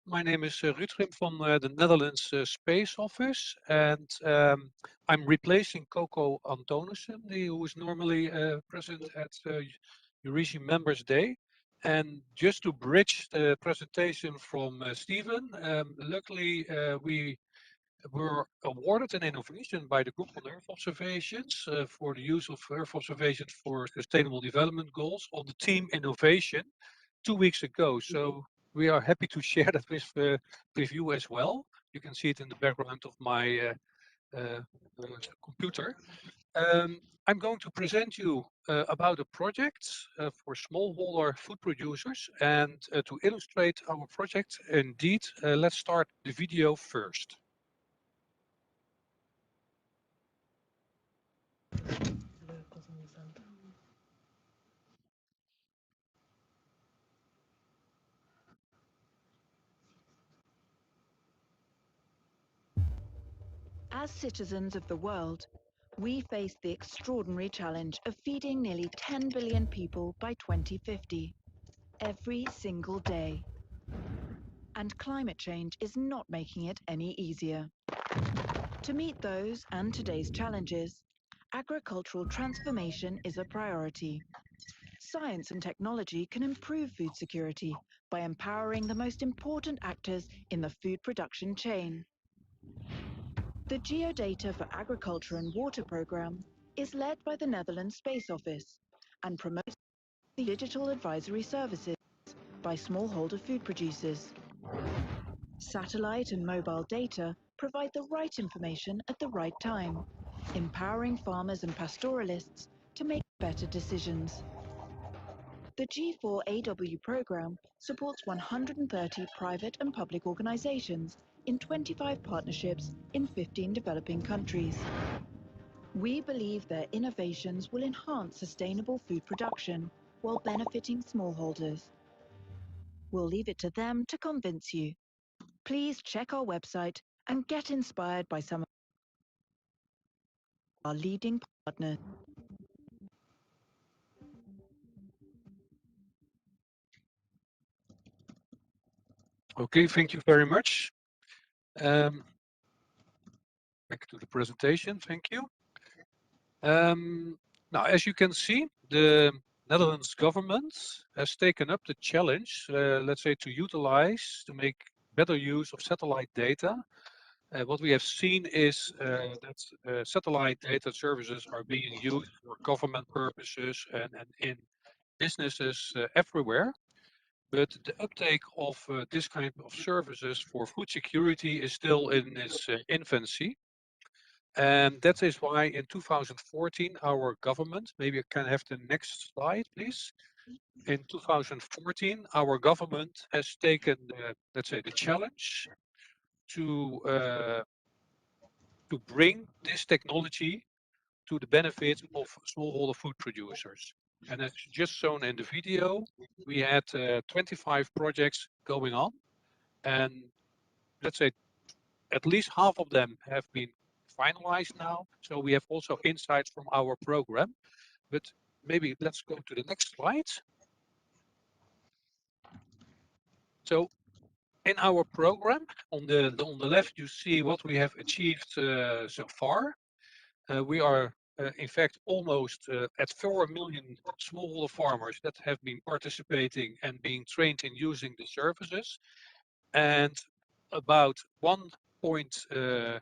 My name is Rutgrim from the Netherlands Space Office, and I'm replacing Coco Antonissen, who is normally present at Eurisy Members Day. And just to bridge the presentation from Stephen, luckily we were awarded an innovation by the Group on Earth Observations for the use of Earth observations for Sustainable Development Goals on the team innovation 2 weeks ago. So we are happy to share that with you as well. You can see it in the background of my computer. I'm going to present you about a project for smallholder food producers, and to illustrate our project indeed, let's start the video first. As citizens of the world, we face the extraordinary challenge of feeding nearly 10 billion people by 2050, every single day. And climate change is not making it any easier. To meet those and today's challenges, agricultural transformation is a priority. Science and technology can improve food security by empowering the most important actors in the food production chain. The Geodata for Agriculture and Water programme is led by the Netherlands Space Office and promotes the digital advisory services by smallholder food producers. Satellite and mobile data provide the right information at the right time, empowering farmers and pastoralists to make better decisions. The G4AW programme supports 130 private and public organisations in 25 partnerships in 15 developing countries. We believe their innovations will enhance sustainable food production while benefiting smallholders. We'll leave it to them to convince you. Please check our website and get inspired by some of our leading partners. Okay, thank you very much. Back to the presentation, thank you. Now, as you can see, the Netherlands government has taken up the challenge, let's say, to make better use of satellite data. What we have seen is that satellite data services are being used for government purposes and in businesses everywhere. But the uptake of this kind of services for food security is still in its infancy. And that is why in 2014, our government, maybe I can have the next slide, please. In 2014, our government has taken, let's say, the challenge to bring this technology to the benefit of smallholder food producers. And as just shown in the video, we had 25 projects going on, and let's say at least half of them have been finalized now. So we have also insights from our program. But maybe let's go to the next slide. So in our program, on the left, you see what we have achieved so far. We are, in fact, almost at 4 million smallholder farmers that have been participating and being trained in using the services. And about 1.2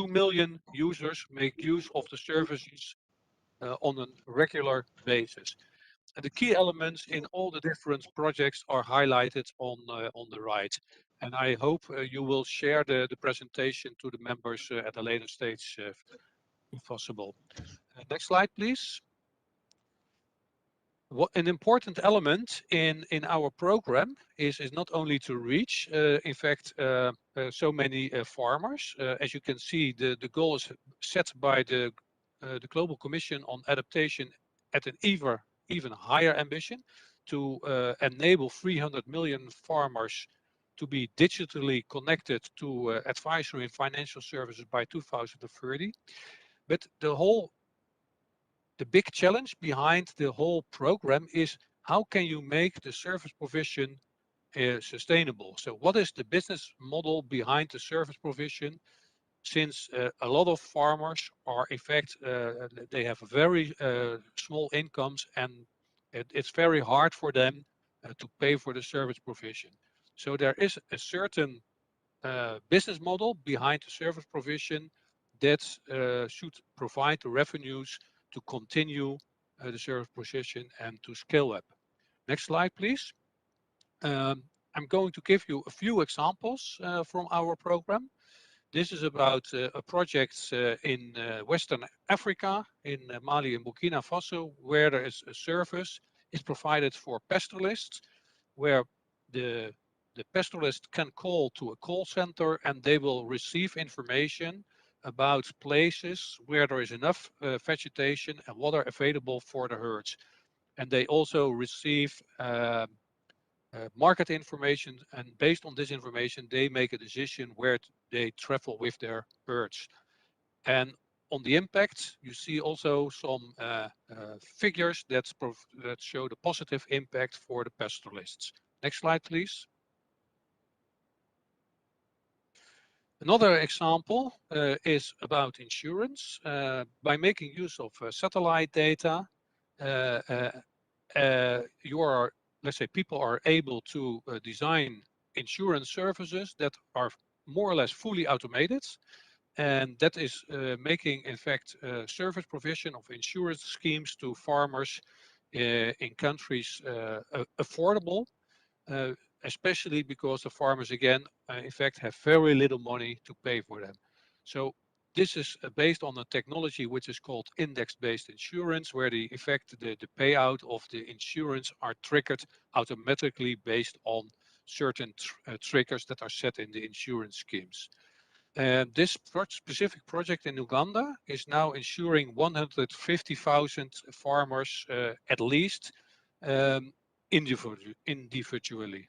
million users make use of the services on a regular basis. And the key elements in all the different projects are highlighted on the right. And I hope you will share the presentation to the members at a later stage if possible. Next slide, please. What an important element in our program is not only to reach, in fact, so many farmers. As you can see, the goal is set by the Global Commission on Adaptation at an even higher ambition to enable 300 million farmers to be digitally connected to advisory and financial services by 2030. But the big challenge behind the whole program is how can you make the service provision sustainable. So what is the business model behind the service provision? Since a lot of farmers are, in fact, they have very small incomes, and it's very hard for them to pay for the service provision. So there is a certain business model behind the service provision that should provide the revenues to continue the service provision and to scale up. Next slide, please. I'm going to give you a few examples from our program. This is about a project in Western Africa, in Mali and Burkina Faso, where there is a service is provided for pastoralists, where the pastoralist can call to a call center and they will receive information about places where there is enough vegetation and water available for the herds. And they also receive market information, and based on this information, they make a decision where they travel with their herds. And on the impact, you see also some figures that show the positive impact for the pastoralists. Next slide, please. Another example is about insurance. By making use of satellite data, let's say people are able to design insurance services that are more or less fully automated, and that is making, in fact, service provision of insurance schemes to farmers in countries affordable, especially because the farmers, again, in fact, have very little money to pay for them. So this is based on a technology which is called index-based insurance, where the payout of the insurance are triggered automatically based on certain triggers that are set in the insurance schemes. This specific project in Uganda is now insuring 150,000 farmers at least, individually.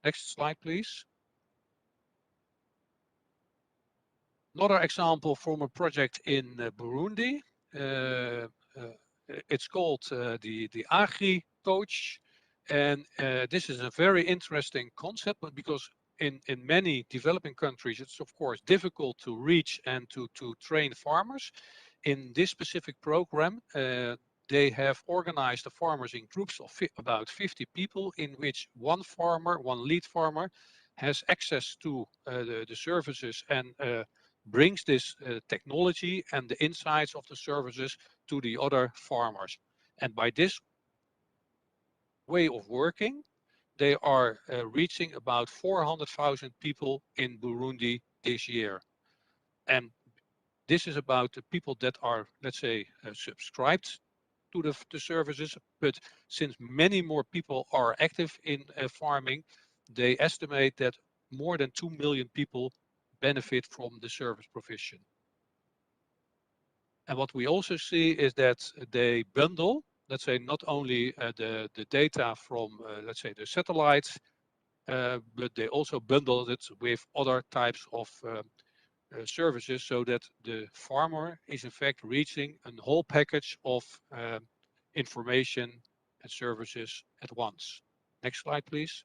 Next slide, please. Another example from a project in Burundi. It's called the Agri Coach, and this is a very interesting concept, but because in many developing countries, it's of course difficult to reach and to train farmers. In this specific program, they have organized the farmers in groups of about 50 people, in which one lead farmer, has access to the services and brings this technology and the insights of the services to the other farmers. And by this way of working, they are reaching about 400,000 people in Burundi this year. And this is about the people that are, let's say, subscribed to the services, but since many more people are active in farming, they estimate that more than 2 million people benefit from the service provision. And what we also see is that they bundle, let's say, not only the data from, let's say, the satellites, but they also bundle it with other types of services, so that the farmer is in fact reaching a whole package of information and services at once. Next slide, please.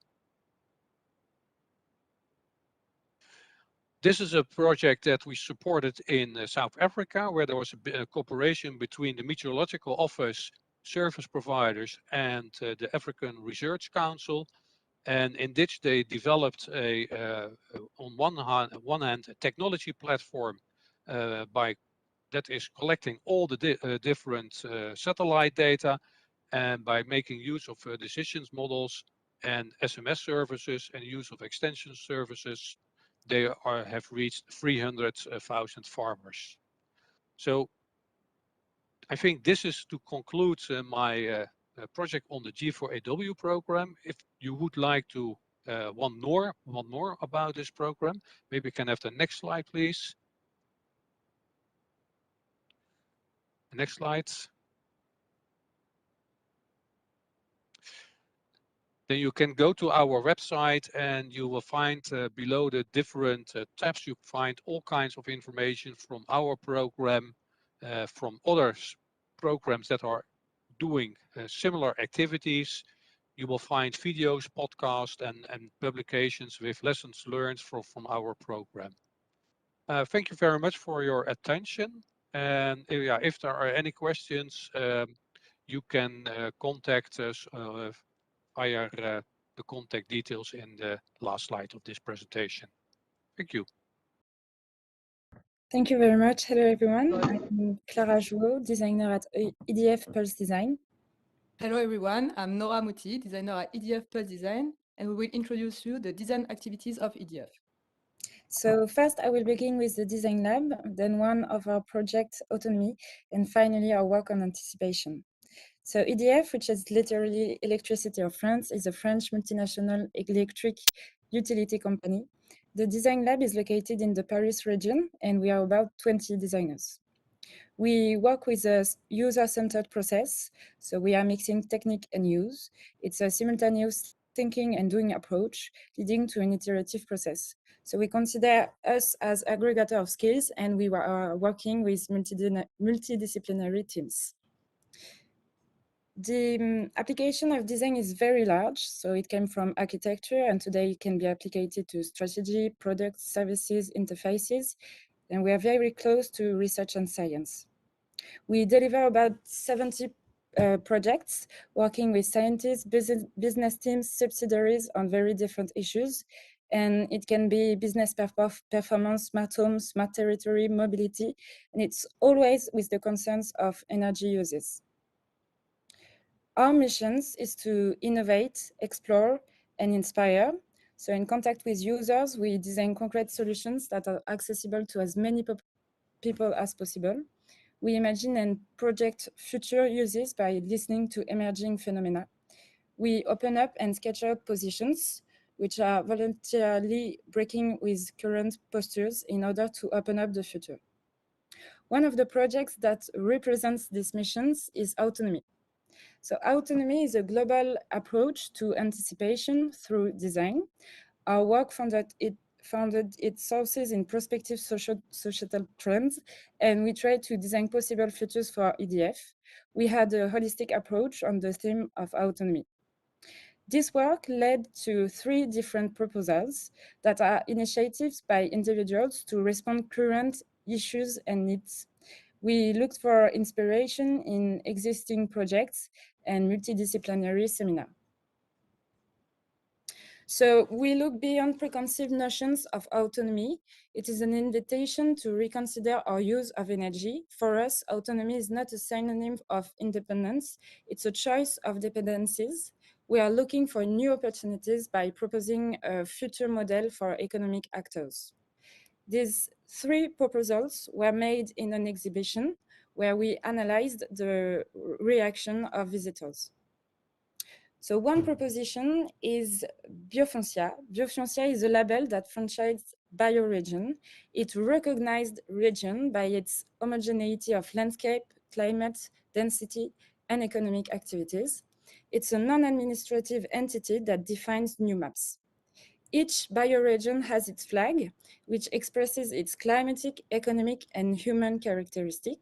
This is a project that we supported in South Africa, where there was a cooperation between the Meteorological Office, service providers, and the African Research Council. And in which they developed on one hand, a technology platform that is collecting all the different satellite data, and by making use of decisions models and SMS services and use of extension services, they have reached 300,000 farmers. So I think this is to conclude my project on the G4AW program. If you would like to want more about this program, maybe we can have the next slide, please. Next slide. Then you can go to our website and you will find below the different tabs, you find all kinds of information from our program, from other programs that are doing similar activities. you will find videos, podcasts, and publications with lessons learned from our program. Thank you very much for your attention. And yeah, if there are any questions, you can contact us via the contact details in the last slide of this presentation. Thank you. Thank you very much. Hello, everyone. I'm Clara Jouot, designer at EDF Pulse Design. Hello, everyone. I'm Nora Mouti, designer at EDF Pulse Design, and we will introduce you the design activities of EDF. So first, I will begin with the design lab, then one of our project autonomy, and finally our work on anticipation. So EDF, which is literally Electricity of France, is a French multinational electric utility company. The design lab is located in the Paris region, and we are about 20 designers. We work with a user-centered process, so we are mixing technique and use. It's a simultaneous thinking and doing approach, leading to an iterative process. So we consider us as aggregator of skills, and we are working with multidisciplinary teams. The application of design is very large, so it came from architecture, and today it can be applied to strategy, products, services, interfaces, and we are very close to research and science. We deliver about 70 projects, working with scientists, business teams, subsidiaries on very different issues. And it can be business performance, smart home, smart territory, mobility, and it's always with the concerns of energy uses. Our missions is to innovate, explore, and inspire. So in contact with users, we design concrete solutions that are accessible to as many people as possible. We imagine and project future uses by listening to emerging phenomena. We open up and sketch out positions, which are voluntarily breaking with current postures in order to open up the future. One of the projects that represents these missions is autonomy. So autonomy is a global approach to anticipation through design. Our work founded its sources in prospective societal trends, and we tried to design possible futures for EDF. We had a holistic approach on the theme of autonomy. This work led to 3 different proposals that are initiatives by individuals to respond current issues and needs. We looked for inspiration in existing projects and multidisciplinary seminars. So we look beyond preconceived notions of autonomy. It is an invitation to reconsider our use of energy. For us, autonomy is not a synonym of independence. It's a choice of dependencies. We are looking for new opportunities by proposing a future model for economic actors. These 3 proposals were made in an exhibition where we analyzed the reaction of visitors. So one proposition is Biofoncia. Biofoncia is a label that franchised bioregion. It recognized region by its homogeneity of landscape, climate, density, and economic activities. It's a non-administrative entity that defines new maps. Each bioregion has its flag, which expresses its climatic, economic, and human characteristic.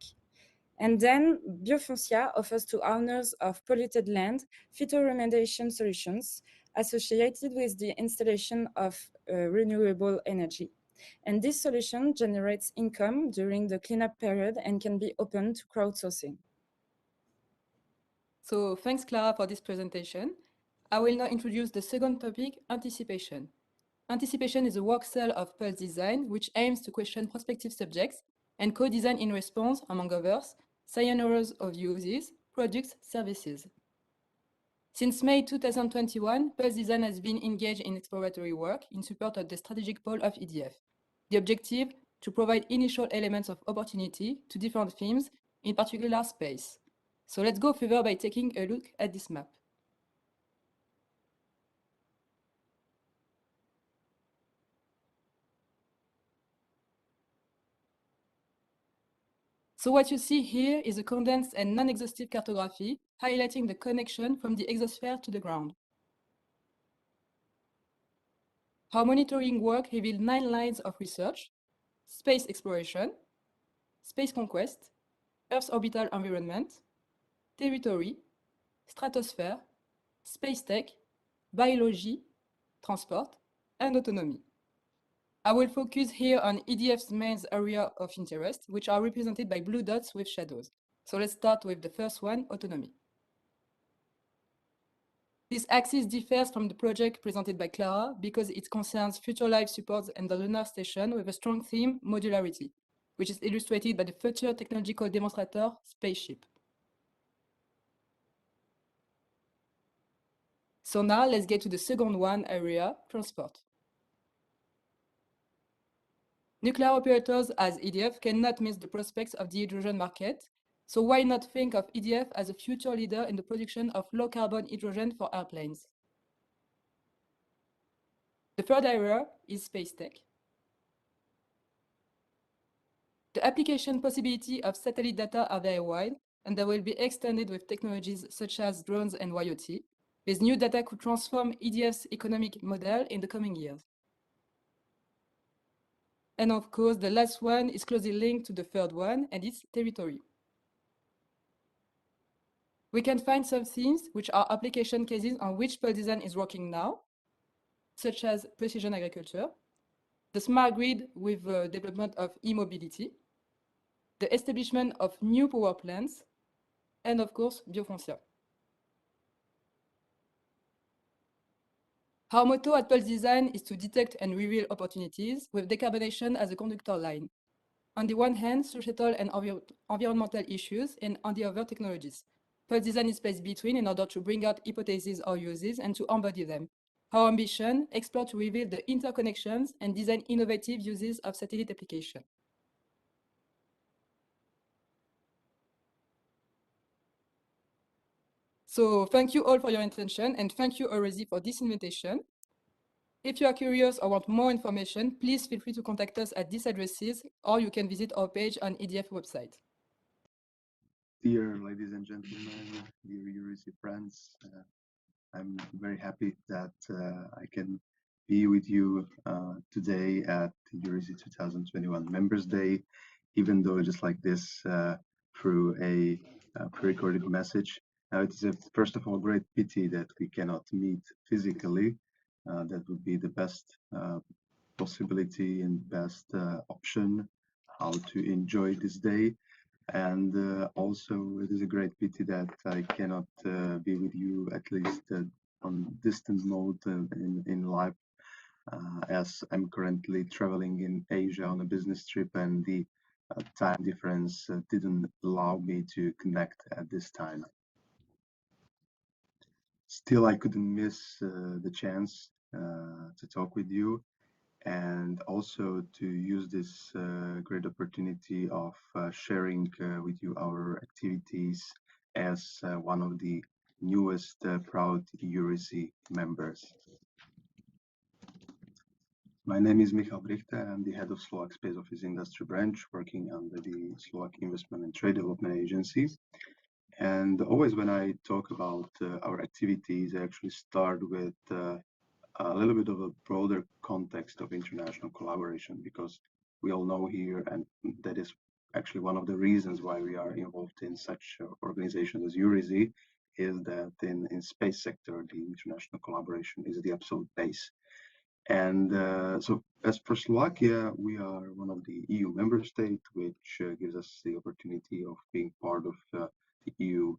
And then Biofoncia offers to owners of polluted land phytoremediation solutions associated with the installation of renewable energy. And this solution generates income during the cleanup period and can be open to crowdsourcing. So thanks, Clara, for this presentation. I will now introduce the second topic, anticipation. Anticipation is a work cell of Pulse Design, which aims to question prospective subjects and co-design in response, among others, scenarios of uses, products, services. Since May 2021, Pulse Design has been engaged in exploratory work in support of the strategic pole of EDF. The objective, to provide initial elements of opportunity to different themes, in particular space. So let's go further by taking a look at this map. So what you see here is a condensed and non-exhaustive cartography highlighting the connection from the exosphere to the ground. Our monitoring work revealed 9 lines of research: space exploration, space conquest, Earth's orbital environment, territory, stratosphere, space tech, biology, transport, and autonomy. I will focus here on EDF's main area of interest, which are represented by blue dots with shadows. So let's start with the first one, autonomy. This axis differs from the project presented by Clara because it concerns future life support and the lunar station with a strong theme, modularity, which is illustrated by the future technological demonstrator, spaceship. So now let's get to the second one area, transport. Nuclear operators as EDF cannot miss the prospects of the hydrogen market, so why not think of EDF as a future leader in the production of low-carbon hydrogen for airplanes? The third area is space tech. The application possibility of satellite data are very wide, and they will be extended with technologies such as drones and IoT. This new data could transform EDF's economic model in the coming years. And of course, the last one is closely linked to the third one, and it's territory. We can find some themes which are application cases on which Pulse Design is working now, such as precision agriculture, the smart grid with the development of e-mobility, the establishment of new power plants, and of course, biofoncia. Our motto at Pulse Design is to detect and reveal opportunities with decarbonation as a conductor line. On the one hand, societal and environmental issues, and on the other, technologies. Pulse Design is placed between in order to bring out hypotheses or uses and to embody them. Our ambition, explore to reveal the interconnections and design innovative uses of satellite application. So thank you all for your attention, and thank you, Eurisy, for this invitation. If you are curious or want more information, please feel free to contact us at these addresses, or you can visit our page on EDF website. Dear ladies and gentlemen, dear Eurisy friends, I'm very happy that I can be with you today at Eurisy 2021 Members Day, even though just like this through a pre-recorded message. It is first of all great pity that we cannot meet physically. That would be the best possibility and best option how to enjoy this day. And also it is a great pity that I cannot be with you at least on distant mode in live, as I'm currently traveling in Asia on a business trip, and the time difference didn't allow me to connect at this time. Still, I couldn't miss the chance to talk with you, and also to use this great opportunity of sharing with you our activities as one of the newest proud Eurisy members. My name is Michal Brichte. I'm the head of Slovak Space Office Industry Branch, working under the Slovak Investment and Trade Development Agency. And always when I talk about our activities, I actually start with a little bit of a broader context of international collaboration, because we all know here, and that is actually one of the reasons why we are involved in such organizations as Eurisy, is that in space sector, the international collaboration is the absolute base. And so as for Slovakia, we are one of the EU member states, which gives us the opportunity of being part of the EU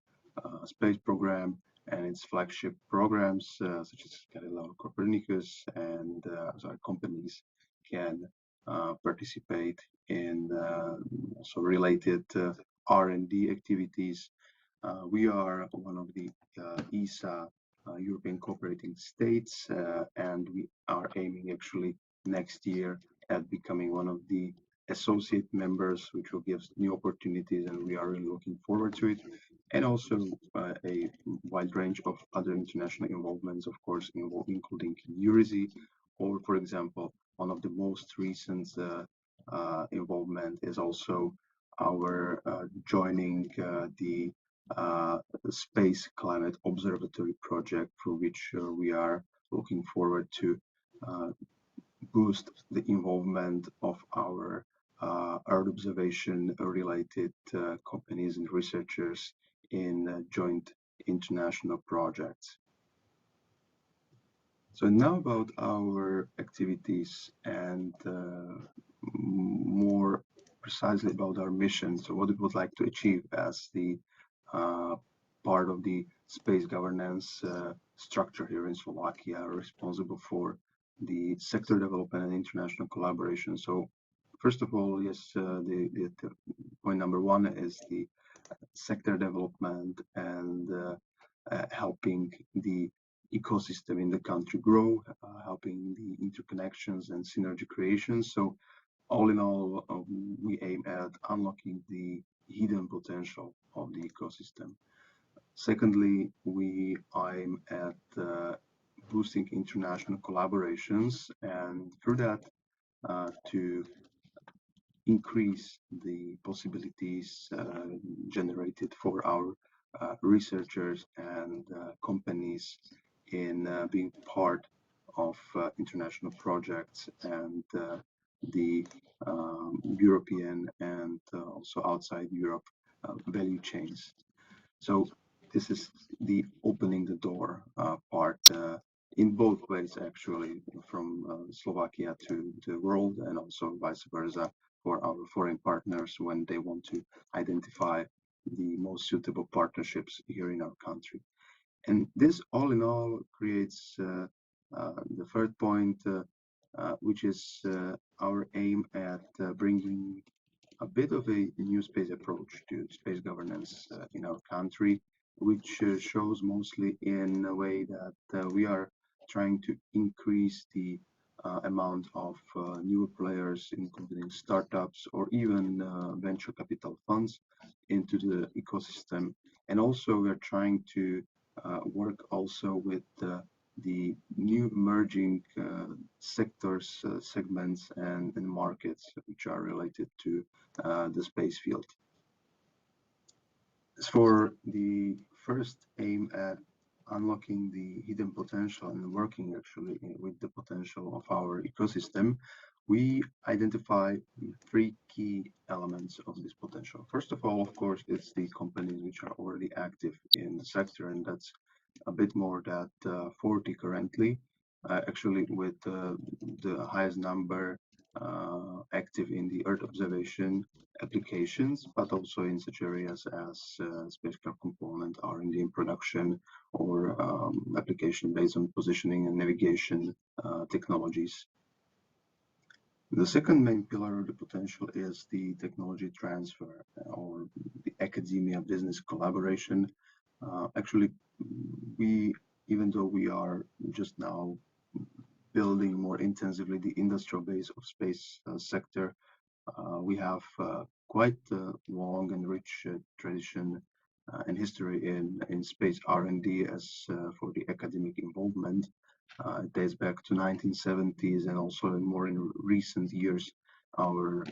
space program and its flagship programs such as Galileo, Copernicus, and our companies can participate in also related R&D activities. We are one of the ESA European cooperating states, and we are aiming actually next year at becoming one of the associate members, which will give us new opportunities, and we are really looking forward to it. And also a wide range of other international involvements, of course, including Eurisy, or for example, one of the most recent involvement is also our joining the Space Climate Observatory project, for which we are looking forward to boost the involvement of our Earth observation related companies and researchers in joint international projects. So now about our activities and more precisely about our mission. So what we would like to achieve as the part of the space governance structure here in Slovakia, responsible for the sector development and international collaboration. So first of all, yes, the point number one is the sector development and helping the ecosystem in the country grow, helping the interconnections and synergy creation. So all in all, we aim at unlocking the hidden potential of the ecosystem. Secondly, we aim at boosting international collaborations, and through that, to increase the possibilities generated for our researchers and companies in being part of international projects and the European and also outside Europe value chains. So this is the opening the door part in both ways, actually, from Slovakia to the world, and also vice versa for our foreign partners when they want to identify the most suitable partnerships here in our country. And this all in all creates the third point, which is our aim at bringing a bit of a new space approach to space governance in our country, which shows mostly in a way that we are trying to increase the amount of new players, including startups or even venture capital funds, into the ecosystem. And also, we're trying to work also with the new emerging sectors, segments, and markets which are related to the space field. As for the first aim at unlocking the hidden potential and working actually with the potential of our ecosystem, we identify three key elements of this potential. First of all, of course, it's the companies which are already active in the sector, and that's a bit more than 40 currently, actually with the highest number active in the Earth observation applications, but also in such areas as spacecraft component, R&D in production, or application based on positioning and navigation technologies. The second main pillar of the potential is the technology transfer or the academia business collaboration. Actually, even though we are just now building more intensively the industrial base of space sector, we have quite a long and rich tradition and history in space R&D as for the academic involvement. It dates back to 1970s, and also more in recent years, our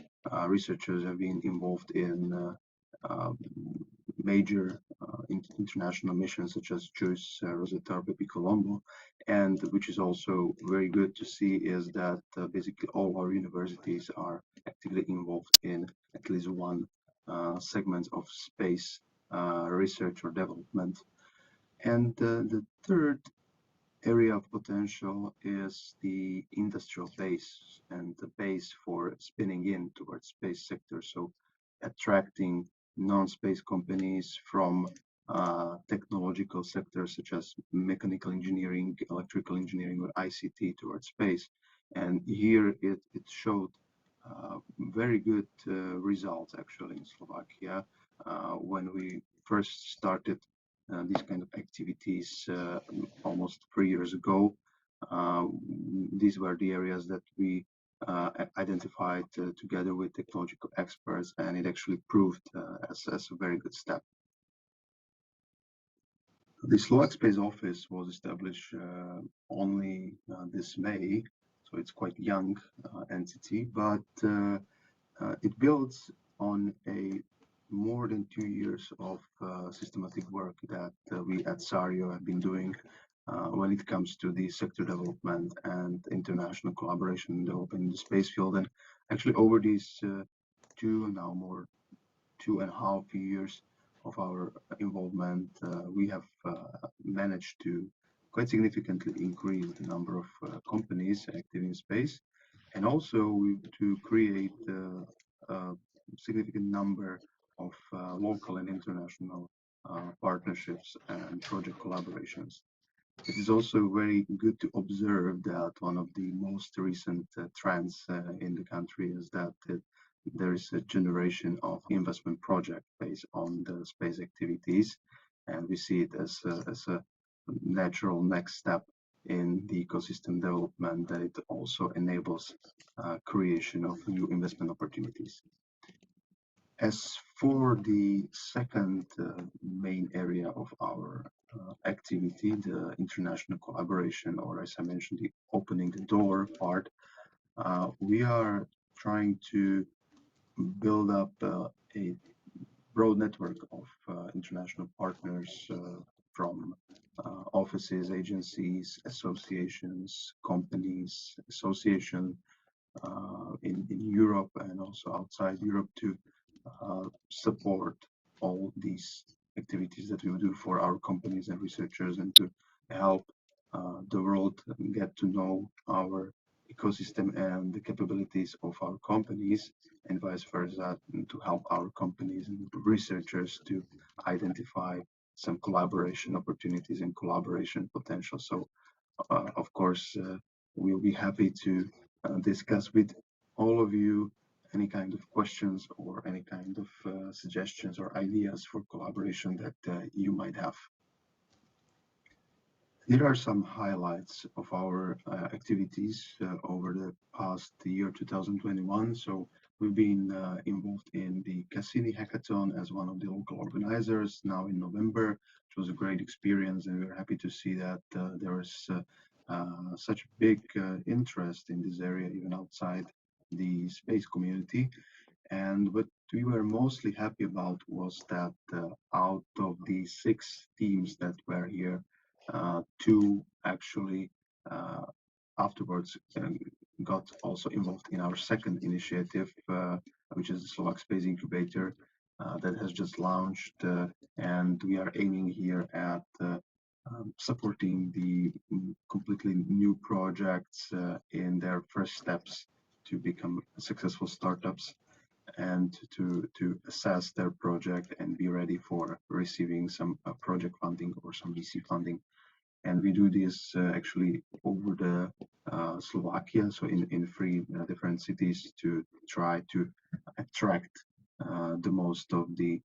researchers have been involved in major international missions such as JUICE, Rosetta, Bepi Colombo, and which is also very good to see is that basically all our universities are actively involved in at least one segment of space research or development. And the third area of potential is the industrial base and the base for spinning in towards space sector. So attracting non-space companies from technological sectors such as mechanical engineering, electrical engineering, or ICT towards space. And here it showed very good results actually in Slovakia when we first started these kind of activities almost 3 years ago. These were the areas that we identified together with technological experts, and it actually proved as a very good step. The Slovak Space Office was established only this May, so it's quite young entity, but it builds on a more than 2 years of systematic work that we at SARIO have been doing when it comes to the sector development and international collaboration in developing the space field. And actually over these 2.5 years of our involvement, we have managed to quite significantly increase the number of companies active in space, and also to create a significant number of local and international partnerships and project collaborations. It is also very good to observe that one of the most recent trends in the country is that there is a generation of investment project based on the space activities, and we see it as a natural next step in the ecosystem development, that it also enables creation of new investment opportunities. As for the second main area of our activity, the international collaboration, or as I mentioned, the opening the door part, we are trying to build up a broad network of international partners from offices, agencies, associations, companies, association in Europe and also outside Europe to support all these activities that we do for our companies and researchers, and to help the world get to know our ecosystem and the capabilities of our companies, and vice versa, to help our companies and researchers to identify some collaboration opportunities and collaboration potential. So, of course, we'll be happy to discuss with all of you any kind of questions or any kind of suggestions or ideas for collaboration that you might have. Here are some highlights of our activities over the past year 2021. So we've been involved in the Cassini Hackathon as one of the local organizers now in November. It was a great experience, and we're happy to see that there is such big interest in this area even outside the space community. And what we were mostly happy about was that out of the 6 teams that were here, 2 actually afterwards got also involved in our second initiative, which is the Slovak Space Incubator that has just launched, and we are aiming here at supporting the completely new projects in their first steps to become successful startups, and to assess their project and be ready for receiving some project funding or some VC funding. And we do this actually over the Slovakia, so in 3 different cities, to try to attract the most of the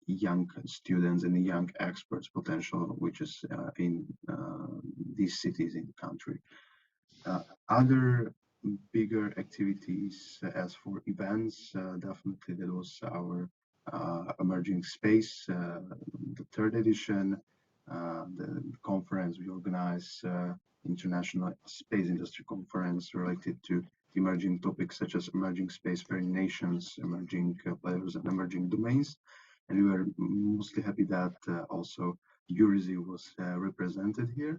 young students and the young experts potential, which is in these cities in the country. Other bigger activities as for events, definitely there was our Emerging Space, the 3rd edition, the conference we organize, International Space Industry Conference related to emerging topics such as emerging spacefaring nations, emerging players and emerging domains. And we were mostly happy that also Eurisy was represented here.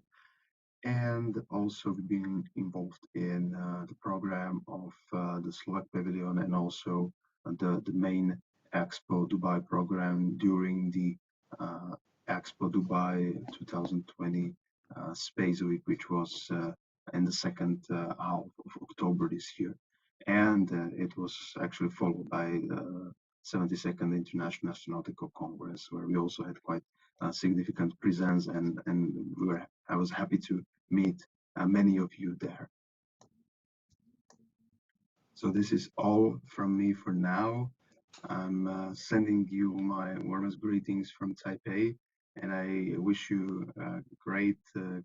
And also being involved in the program of the Slovak Pavilion, and also the main Expo Dubai program during the Expo Dubai 2020 Space Week, which was in the second half of October this year. And it was actually followed by the 72nd International Astronautical Congress, where we also had quite a significant presence, and I was happy to meet many of you there. So this is all from me for now. I'm sending you my warmest greetings from Taipei, and I wish you great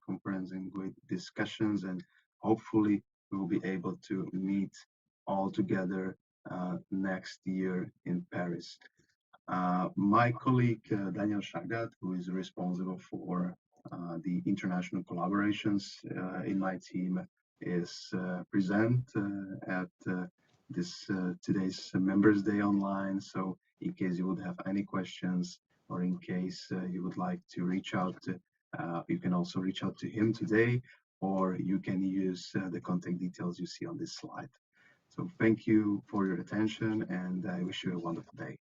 conference and great discussions, and hopefully we will be able to meet all together next year in Paris. My colleague Daniel Shagat, who is responsible for the international collaborations in my team, is present at this today's Members Day online. So in case you would have any questions, or in case you would like to reach out, you can also reach out to him today, or you can use the contact details you see on this slide. So thank you for your attention, and I wish you a wonderful day.